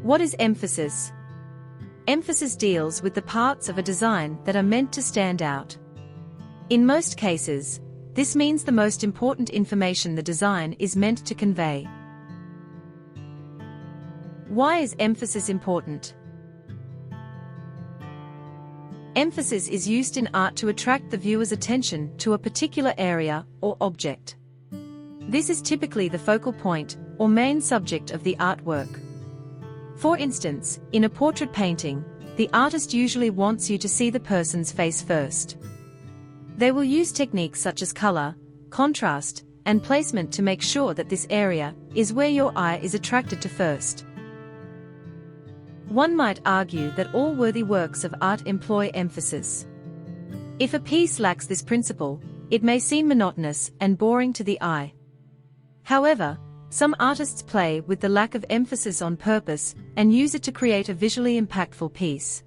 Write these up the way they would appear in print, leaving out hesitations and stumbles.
What is emphasis? Emphasis deals with the parts of a design that are meant to stand out. In most cases, this means the most important information the design is meant to convey. Why is emphasis important? Emphasis is used in art to attract the viewer's attention to a particular area or object. This is typically the focal point or main subject of the artwork. For instance, in a portrait painting, the artist usually wants you to see the person's face first. They will use techniques such as color, contrast, and placement to make sure that this area is where your eye is attracted to first. One might argue that all worthy works of art employ emphasis. If a piece lacks this principle, it may seem monotonous and boring to the eye. However, some artists play with the lack of emphasis on purpose and use it to create a visually impactful piece.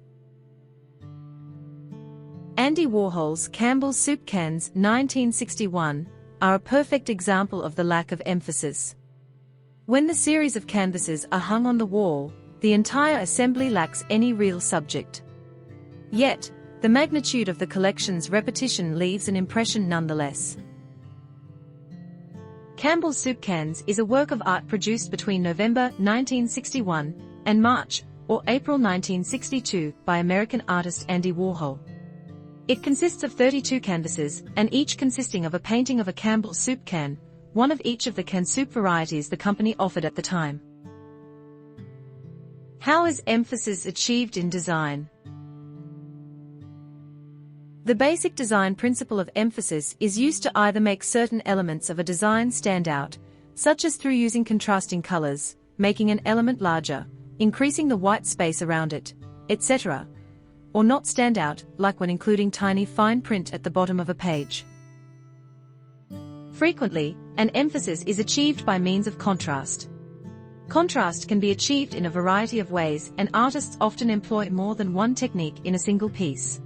Andy Warhol's Campbell's Soup Cans 1961 are a perfect example of the lack of emphasis. When the series of canvases are hung on the wall, the entire assembly lacks any real subject. Yet, the magnitude of the collection's repetition leaves an impression nonetheless. Campbell's Soup Cans is a work of art produced between November 1961 and March or April 1962 by American artist Andy Warhol. It consists of 32 canvases, and each consisting of a painting of a Campbell's soup can, one of each of the canned soup varieties the company offered at the time. How is emphasis achieved in design? The basic design principle of emphasis is used to either make certain elements of a design stand out, such as through using contrasting colors, making an element larger, increasing the white space around it, etc., or not stand out, like when including tiny fine print at the bottom of a page. Frequently, an emphasis is achieved by means of contrast. Contrast can be achieved in a variety of ways, and artists often employ more than one technique in a single piece.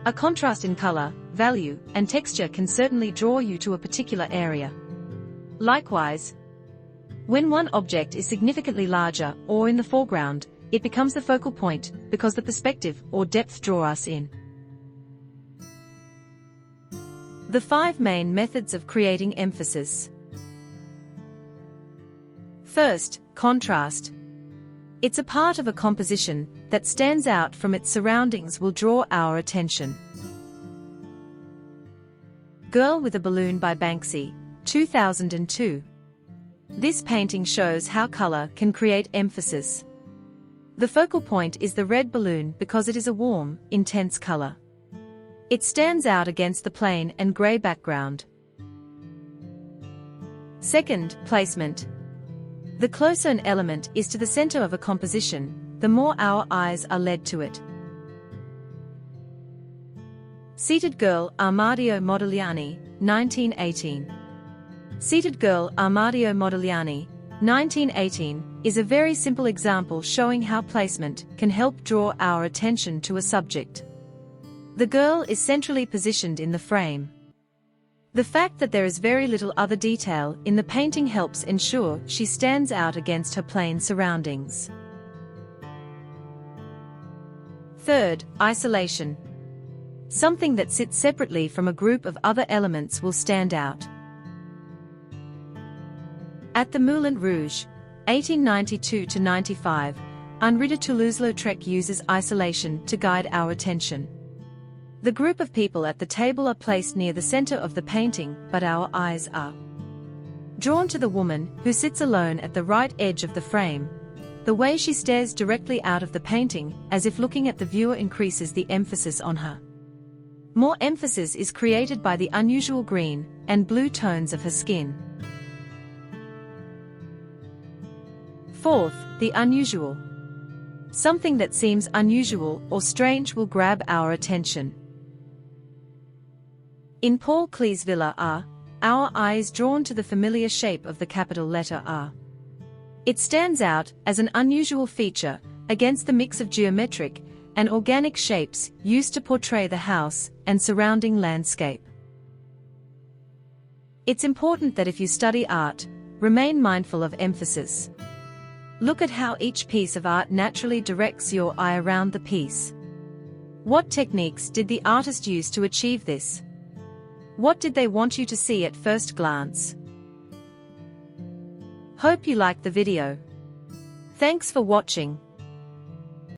A contrast in color, value, and texture can certainly draw you to a particular area. Likewise, when one object is significantly larger or in the foreground, it becomes the focal point because the perspective or depth draw us in. The 5 main methods of creating emphasis. First, contrast. It's a part of a composition that stands out from its surroundings will draw our attention. Girl with a Balloon by Banksy, 2002. This painting shows how color can create emphasis. The focal point is the red balloon because it is a warm, intense color. It stands out against the plain and gray background. Second, placement. The closer an element is to the center of a composition, the more our eyes are led to it. Seated Girl, Armadio Modigliani, 1918. Seated Girl, Armadio Modigliani, 1918, is a very simple example showing how placement can help draw our attention to a subject. The girl is centrally positioned in the frame. The fact that there is very little other detail in the painting helps ensure she stands out against her plain surroundings. Third, isolation. Something that sits separately from a group of other elements will stand out. At the Moulin Rouge, 1892–95, Henri de Toulouse-Lautrec uses isolation to guide our attention. The group of people at the table are placed near the center of the painting, but our eyes are drawn to the woman who sits alone at the right edge of the frame. The way she stares directly out of the painting, as if looking at the viewer, increases the emphasis on her. More emphasis is created by the unusual green and blue tones of her skin. Fourth, the unusual. Something that seems unusual or strange will grab our attention. In Paul Klee's Villa R, our eye is drawn to the familiar shape of the capital letter R. It stands out as an unusual feature against the mix of geometric and organic shapes used to portray the house and surrounding landscape. It's important that if you study art, remain mindful of emphasis. Look at how each piece of art naturally directs your eye around the piece. What techniques did the artist use to achieve this? What did they want you to see at first glance? Hope you liked the video. Thanks for watching.